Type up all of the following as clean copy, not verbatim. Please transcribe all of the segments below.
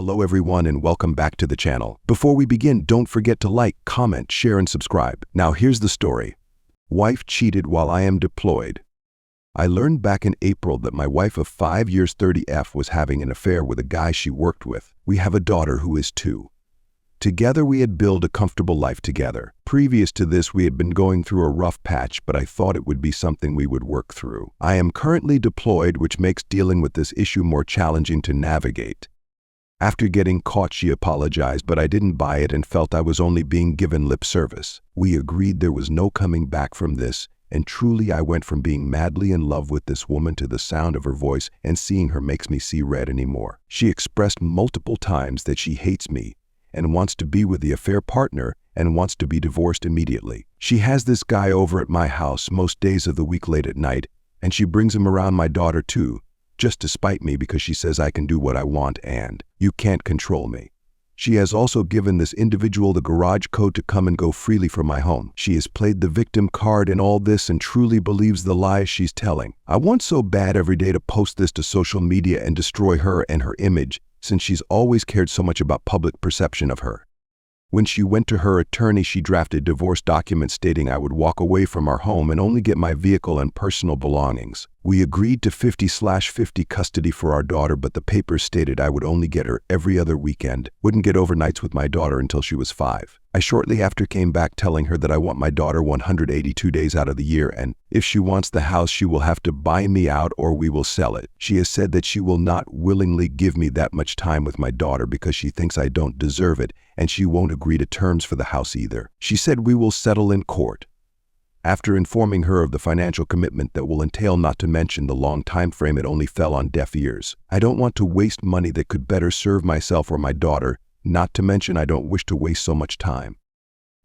Hello everyone and welcome back to the channel. Before we begin, don't forget to like, comment, share and subscribe. Now here's the story. Wife cheated while I am deployed. I learned back in April that my wife of 5 years 30F was having an affair with a guy she worked with. We have a daughter who is 2. Together we had built a comfortable life together. Previous to this we had been going through a rough patch, but I thought it would be something we would work through. I am currently deployed, which makes dealing with this issue more challenging to navigate. After getting caught, she apologized, but I didn't buy it and felt I was only being given lip service. We agreed there was no coming back from this, and truly I went from being madly in love with this woman to the sound of her voice and seeing her makes me see red anymore. She expressed multiple times that she hates me and wants to be with the affair partner and wants to be divorced immediately. She has this guy over at my house most days of the week late at night, and she brings him around my daughter too, just to spite me because she says I can do what I want and you can't control me. She has also given this individual the garage code to come and go freely from my home. She has played the victim card in all this and truly believes the lies she's telling. I want so bad every day to post this to social media and destroy her and her image, since she's always cared so much about public perception of her. When she went to her attorney, she drafted divorce documents stating I would walk away from our home and only get my vehicle and personal belongings. We agreed to 50/50 custody for our daughter, but the papers stated I would only get her every other weekend, wouldn't get overnights with my daughter until she was 5. I shortly after came back telling her that I want my daughter 182 days out of the year, and if she wants the house she will have to buy me out or we will sell it. She has said that she will not willingly give me that much time with my daughter because she thinks I don't deserve it, and she won't agree to terms for the house either. She said we will settle in court. After informing her of the financial commitment that will entail, not to mention the long time frame, it only fell on deaf ears. I don't want to waste money that could better serve myself or my daughter, not to mention I don't wish to waste so much time.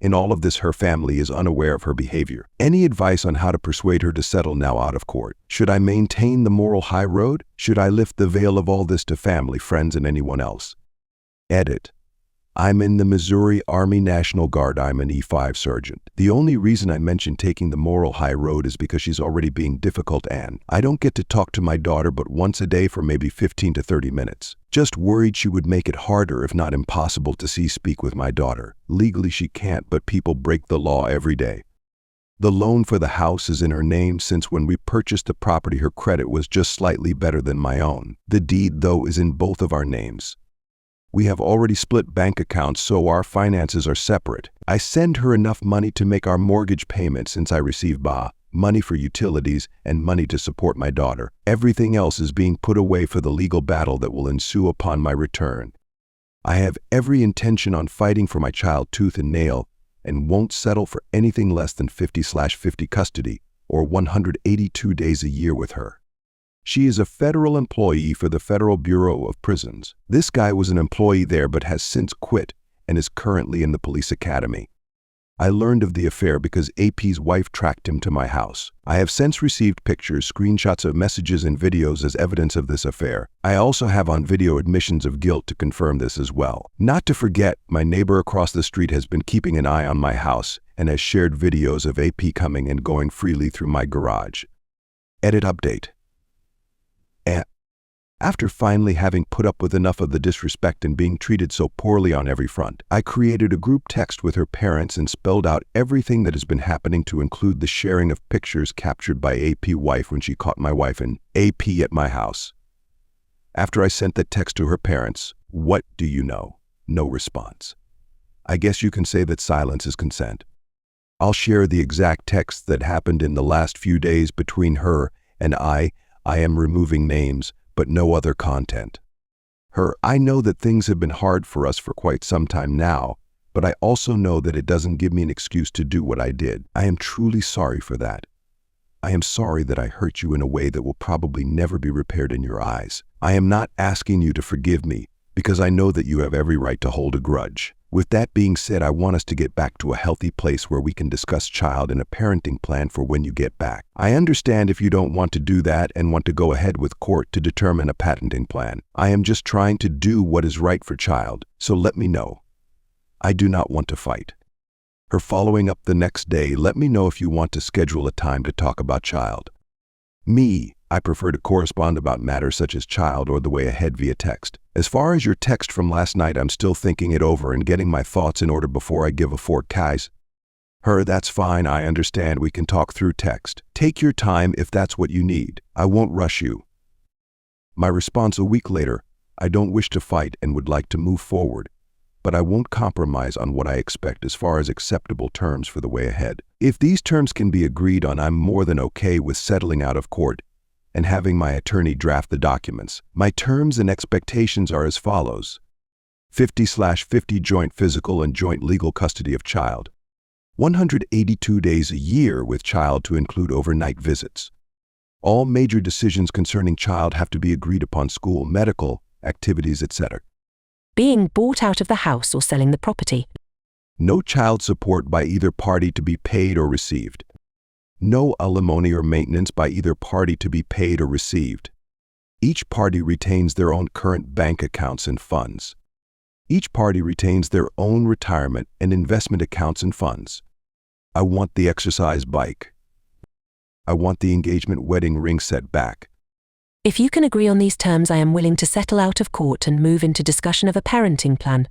In all of this, her family is unaware of her behavior. Any advice on how to persuade her to settle now out of court? Should I maintain the moral high road? Should I lift the veil of all this to family, friends, and anyone else? Edit. I'm in the Missouri Army National Guard. I'm an E5 sergeant. The only reason I mentioned taking the moral high road is because she's already being difficult and I don't get to talk to my daughter but once a day for maybe 15 to 30 minutes. Just worried she would make it harder, if not impossible, to speak with my daughter. Legally she can't, but people break the law every day. The loan for the house is in her name since when we purchased the property her credit was just slightly better than my own. The deed, though, is in both of our names. We have already split bank accounts, so our finances are separate. I send her enough money to make our mortgage payment since I receive money for utilities and money to support my daughter. Everything else is being put away for the legal battle that will ensue upon my return. I have every intention on fighting for my child tooth and nail and won't settle for anything less than 50/50 custody or 182 days a year with her. She is a federal employee for the Federal Bureau of Prisons. This guy was an employee there but has since quit and is currently in the police academy. I learned of the affair because AP's wife tracked him to my house. I have since received pictures, screenshots of messages and videos as evidence of this affair. I also have on video admissions of guilt to confirm this as well. Not to forget, my neighbor across the street has been keeping an eye on my house and has shared videos of AP coming and going freely through my garage. Edit update. After finally having put up with enough of the disrespect and being treated so poorly on every front, I created a group text with her parents and spelled out everything that has been happening, to include the sharing of pictures captured by AP wife when she caught my wife and AP at my house. After I sent that text to her parents, what do you know? No response. I guess you can say that silence is consent. I'll share the exact text that happened in the last few days between her and I am removing names, but no other content. I know that things have been hard for us for quite some time now, but I also know that it doesn't give me an excuse to do what I did. I am truly sorry for that. I am sorry that I hurt you in a way that will probably never be repaired in your eyes. I am not asking you to forgive me because I know that you have every right to hold a grudge. With that being said, I want us to get back to a healthy place where we can discuss child and a parenting plan for when you get back. I understand if you don't want to do that and want to go ahead with court to determine a parenting plan. I am just trying to do what is right for child, so let me know. I do not want to fight. Her following up the next day, let me know if you want to schedule a time to talk about child. Me, I prefer to correspond about matters such as child or the way ahead via text. As far as your text from last night, I'm still thinking it over and getting my thoughts in order before I give a forecast. Her, that's fine, I understand, we can talk through text. Take your time if that's what you need. I won't rush you. My response a week later, I don't wish to fight and would like to move forward, but I won't compromise on what I expect as far as acceptable terms for the way ahead. If these terms can be agreed on, I'm more than okay with settling out of court and having my attorney draft the documents. My terms and expectations are as follows: 50/50 joint physical and joint legal custody of child. 182 days a year with child to include overnight visits. All major decisions concerning child have to be agreed upon: school, medical, activities, etc. Being bought out of the house or selling the property. No child support by either party to be paid or received. No alimony or maintenance by either party to be paid or received. Each party retains their own current bank accounts and funds. Each party retains their own retirement and investment accounts and funds. I want the exercise bike. I want the engagement wedding ring set back. If you can agree on these terms, I am willing to settle out of court and move into discussion of a parenting plan.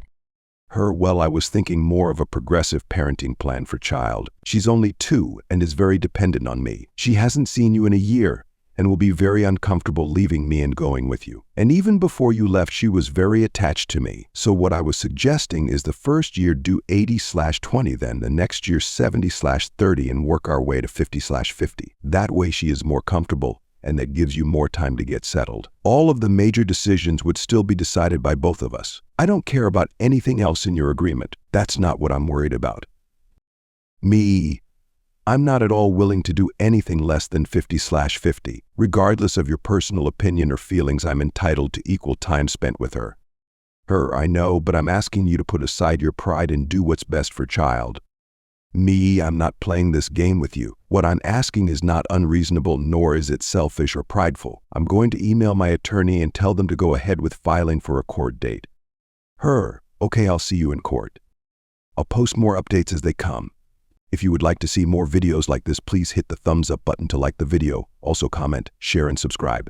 Her, well, I was thinking more of a progressive parenting plan for child. She's only 2 and is very dependent on me. She hasn't seen you in a year and will be very uncomfortable leaving me and going with you. And even before you left, she was very attached to me. So what I was suggesting is the first year do 80/20, then the next year 70/30, and work our way to 50/50. That way she is more comfortable, and that gives you more time to get settled. All of the major decisions would still be decided by both of us. I don't care about anything else in your agreement. That's not what I'm worried about. Me, I'm not at all willing to do anything less than 50/50. Regardless of your personal opinion or feelings, I'm entitled to equal time spent with her. Her, I know, but I'm asking you to put aside your pride and do what's best for child. Me, I'm not playing this game with you. What I'm asking is not unreasonable, nor is it selfish or prideful. I'm going to email my attorney and tell them to go ahead with filing for a court date. Her, okay, I'll see you in court. I'll post more updates as they come. If you would like to see more videos like this, please hit the thumbs up button to like the video. Also comment, share, and subscribe.